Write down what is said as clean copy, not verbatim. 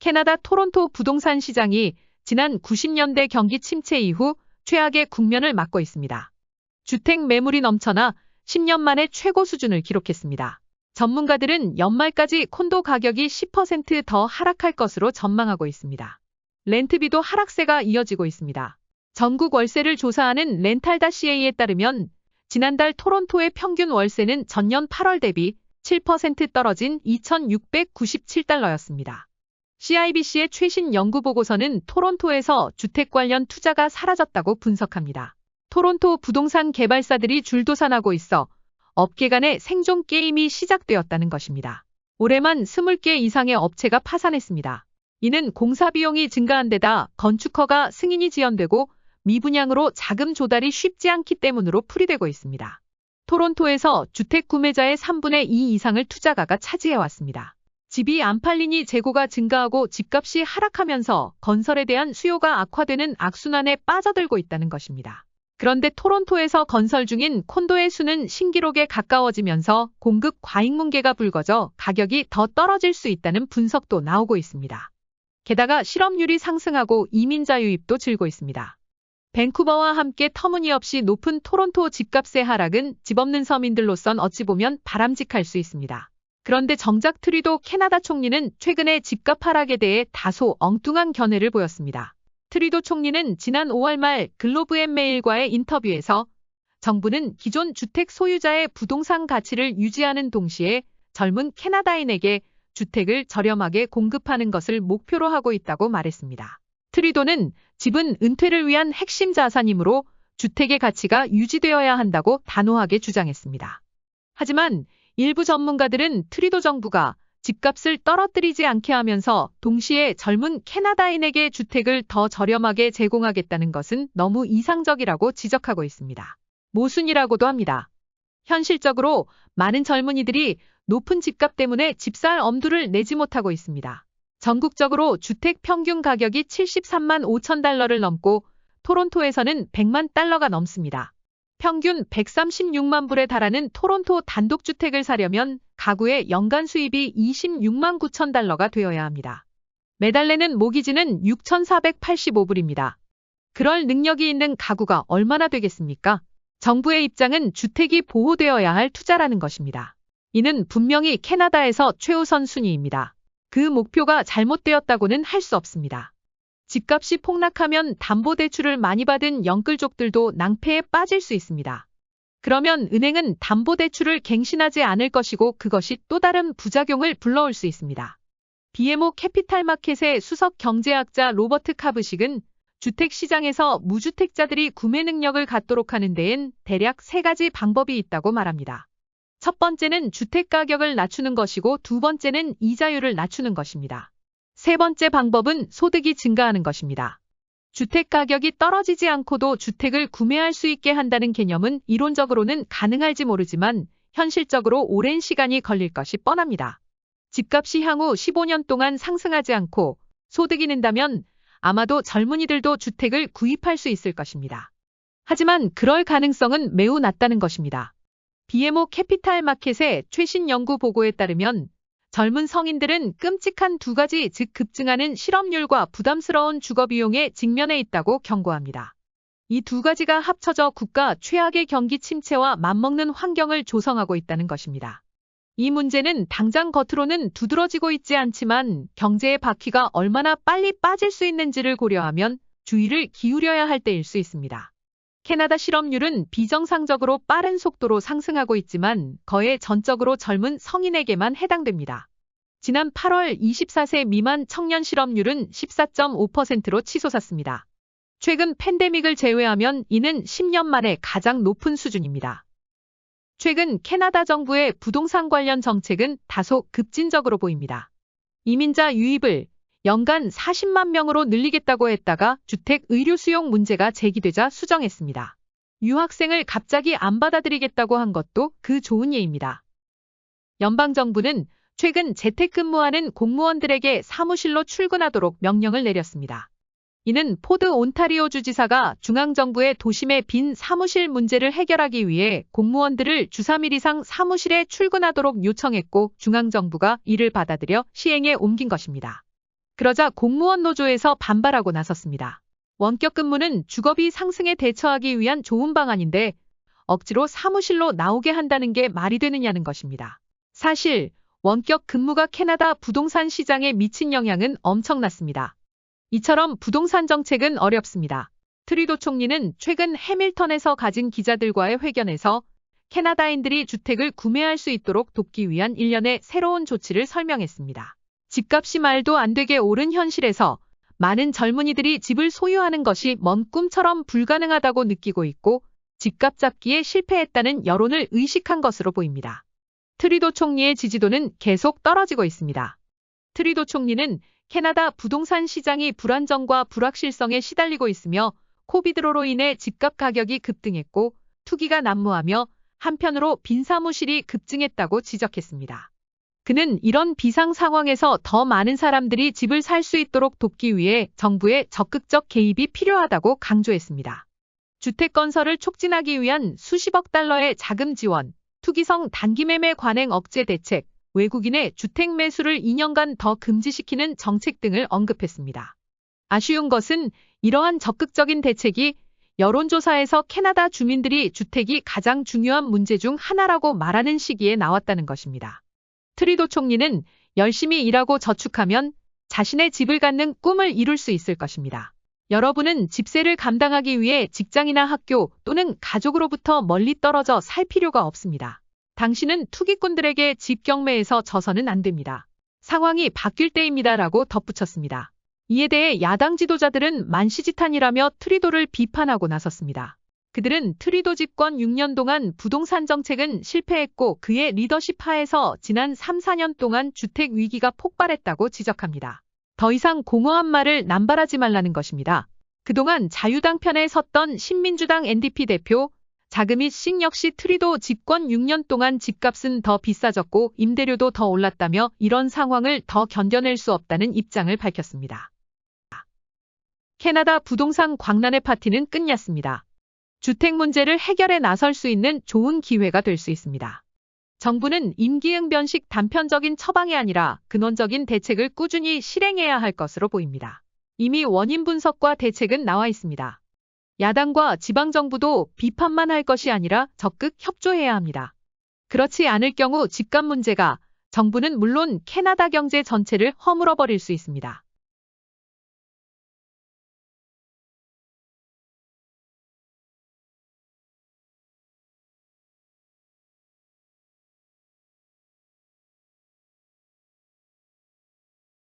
캐나다 토론토 부동산 시장이 지난 90년대 경기 침체 이후 최악의 국면을 맞고 있습니다. 주택 매물이 넘쳐나 10년 만에 최고 수준을 기록했습니다. 전문가들은 연말까지 콘도 가격이 10%더 하락할 것으로 전망하고 있습니다. 렌트비도 하락세가 이어지고 있습니다. 전국 월세를 조사하는 렌탈-CA에 따르면 지난달 토론토의 평균 월세는 전년 8월 대비 7% 떨어진 2,697달러였습니다. CIBC의 최신 연구 보고서는 토론토에서 주택 관련 투자가 사라졌다고 분석합니다. 토론토 부동산 개발사들이 줄도산하고 있어 업계 간의 생존 게임이 시작되었다는 것입니다. 올해만 20개 이상의 업체가 파산했습니다. 이는 공사 비용이 증가한 데다 건축허가 승인이 지연되고 미분양으로 자금 조달이 쉽지 않기 때문으로 풀이되고 있습니다. 토론토에서 주택 구매자의 3분의 2 이상을 투자가가 차지해왔습니다. 집이 안 팔리니 재고가 증가하고 집값이 하락하면서 건설에 대한 수요가 악화되는 악순환에 빠져들고 있다는 것입니다. 그런데 토론토에서 건설 중인 콘도의 수는 신기록에 가까워지면서 공급 과잉 문제가 불거져 가격이 더 떨어질 수 있다는 분석도 나오고 있습니다. 게다가 실업률이 상승하고 이민자 유입도 줄고 있습니다. 밴쿠버와 함께 터무니없이 높은 토론토 집값의 하락은 집 없는 서민들로선 어찌 보면 바람직할 수 있습니다. 그런데 정작 트리도 캐나다 총리는 최근에 집값 하락에 대해 다소 엉뚱한 견해를 보였습니다. 트리도 총리는 지난 5월 말 글로브앤메일과의 인터뷰에서 정부는 기존 주택 소유자의 부동산 가치를 유지하는 동시에 젊은 캐나다인에게 주택을 저렴하게 공급하는 것을 목표로 하고 있다고 말했습니다. 트리도는 집은 은퇴를 위한 핵심 자산이므로 주택의 가치가 유지되어야 한다고 단호하게 주장했습니다. 하지만 일부 전문가들은 트리도 정부가 집값을 떨어뜨리지 않게 하면서 동시에 젊은 캐나다인에게 주택을 더 저렴하게 제공하겠다는 것은 너무 이상적이라고 지적하고 있습니다. 모순이라고도 합니다. 현실적으로 많은 젊은이들이 높은 집값 때문에 집 살 엄두를 내지 못하고 있습니다. 전국적으로 주택 평균 가격이 73만 5천 달러를 넘고 토론토에서는 100만 달러가 넘습니다. 평균 136만 불에 달하는 토론토 단독주택을 사려면 가구의 연간 수입이 26만 9천 달러가 되어야 합니다. 매달 내는 모기지는 6,485불입니다. 그럴 능력이 있는 가구가 얼마나 되겠습니까? 정부의 입장은 주택이 보호되어야 할 투자라는 것입니다. 이는 분명히 캐나다에서 최우선 순위입니다. 그 목표가 잘못되었다고는 할 수 없습니다. 집값이 폭락하면 담보대출을 많이 받은 영끌족들도 낭패에 빠질 수 있습니다. 그러면 은행은 담보대출을 갱신하지 않을 것이고 그것이 또 다른 부작용을 불러올 수 있습니다. BMO 캐피탈 마켓의 수석 경제학자 로버트 카브식은 주택시장에서 무주택자들이 구매 능력을 갖도록 하는 데엔 대략 3가지 방법이 있다고 말합니다. 첫 번째는 주택 가격을 낮추는 것이고 두 번째는 이자율을 낮추는 것입니다. 세 번째 방법은 소득이 증가하는 것입니다. 주택 가격이 떨어지지 않고도 주택을 구매할 수 있게 한다는 개념은 이론적으로는 가능할지 모르지만 현실적으로 오랜 시간이 걸릴 것이 뻔합니다. 집값이 향후 15년 동안 상승하지 않고 소득이 는다면 아마도 젊은이들도 주택을 구입할 수 있을 것입니다. 하지만 그럴 가능성은 매우 낮다는 것입니다. BMO 캐피탈 마켓의 최신 연구 보고에 따르면 젊은 성인들은 끔찍한 2가지 즉 급증하는 실업률과 부담스러운 주거비용에 직면해 있다고 경고합니다. 이 2가지가 합쳐져 국가 최악의 경기 침체와 맞먹는 환경을 조성하고 있다는 것입니다. 이 문제는 당장 겉으로는 두드러지고 있지 않지만 경제의 바퀴가 얼마나 빨리 빠질 수 있는지를 고려하면 주의를 기울여야 할 때일 수 있습니다. 캐나다 실업률은 비정상적으로 빠른 속도로 상승하고 있지만 거의 전적으로 젊은 성인에게만 해당됩니다. 지난 8월 24세 미만 청년 실업률은 14.5%로 치솟았습니다. 최근 팬데믹을 제외하면 이는 10년 만에 가장 높은 수준입니다. 최근 캐나다 정부의 부동산 관련 정책은 다소 급진적으로 보입니다. 이민자 유입을 연간 40만 명으로 늘리겠다고 했다가 주택 의료 수용 문제가 제기되자 수정했습니다. 유학생을 갑자기 안 받아들이겠다고 한 것도 그 좋은 예입니다. 연방정부는 최근 재택근무하는 공무원들에게 사무실로 출근하도록 명령을 내렸습니다. 이는 포드 온타리오 주지사가 중앙정부의 도심의 빈 사무실 문제를 해결하기 위해 공무원들을 주 3일 이상 사무실에 출근하도록 요청했고 중앙정부가 이를 받아들여 시행에 옮긴 것입니다. 그러자 공무원 노조에서 반발하고 나섰습니다. 원격 근무는 주거비 상승에 대처하기 위한 좋은 방안인데 억지로 사무실로 나오게 한다는 게 말이 되느냐는 것입니다. 사실 원격 근무가 캐나다 부동산 시장에 미친 영향은 엄청났습니다. 이처럼 부동산 정책은 어렵습니다. 트리도 총리는 최근 해밀턴에서 가진 기자들과의 회견에서 캐나다인들이 주택을 구매할 수 있도록 돕기 위한 일련의 새로운 조치를 설명했습니다. 집값이 말도 안 되게 오른 현실에서 많은 젊은이들이 집을 소유하는 것이 먼 꿈처럼 불가능하다고 느끼고 있고 집값 잡기에 실패했다는 여론을 의식한 것으로 보입니다. 트리도 총리의 지지도는 계속 떨어지고 있습니다. 트리도 총리는 캐나다 부동산 시장이 불안정과 불확실성에 시달리고 있으며 코비드로 인해 집값 가격이 급등했고 투기가 난무하며 한편으로 빈 사무실이 급증했다고 지적했습니다. 그는 이런 비상 상황에서 더 많은 사람들이 집을 살 수 있도록 돕기 위해 정부의 적극적 개입이 필요하다고 강조했습니다. 주택 건설을 촉진하기 위한 수십억 달러의 자금 지원, 투기성 단기 매매 관행 억제 대책, 외국인의 주택 매수를 2년간 더 금지시키는 정책 등을 언급했습니다. 아쉬운 것은 이러한 적극적인 대책이 여론조사에서 캐나다 주민들이 주택이 가장 중요한 문제 중 하나라고 말하는 시기에 나왔다는 것입니다. 트리도 총리는 열심히 일하고 저축하면 자신의 집을 갖는 꿈을 이룰 수 있을 것입니다. 여러분은 집세를 감당하기 위해 직장이나 학교 또는 가족으로부터 멀리 떨어져 살 필요가 없습니다. 당신은 투기꾼들에게 집 경매에서 져서는 안 됩니다. 상황이 바뀔 때입니다라고 덧붙였습니다. 이에 대해 야당 지도자들은 만시지탄이라며 트리도를 비판하고 나섰습니다. 그들은 트리도 집권 6년 동안 부동산 정책은 실패했고 그의 리더십 하에서 지난 3, 4년 동안 주택 위기가 폭발했다고 지적합니다. 더 이상 공허한 말을 남발하지 말라는 것입니다. 그동안 자유당 편에 섰던 신민주당 NDP 대표 자그밋 식 역시 트리도 집권 6년 동안 집값은 더 비싸졌고 임대료도 더 올랐다며 이런 상황을 더 견뎌낼 수 없다는 입장을 밝혔습니다. 캐나다 부동산 광란의 파티는 끝났습니다. 주택 문제를 해결해 나설 수 있는 좋은 기회가 될 수 있습니다. 정부는 임기응변식 단편적인 처방이 아니라 근원적인 대책을 꾸준히 실행해야 할 것으로 보입니다. 이미 원인 분석과 대책은 나와 있습니다. 야당과 지방정부도 비판만 할 것이 아니라 적극 협조해야 합니다. 그렇지 않을 경우 집값 문제가 정부는 물론 캐나다 경제 전체를 허물어버릴 수 있습니다.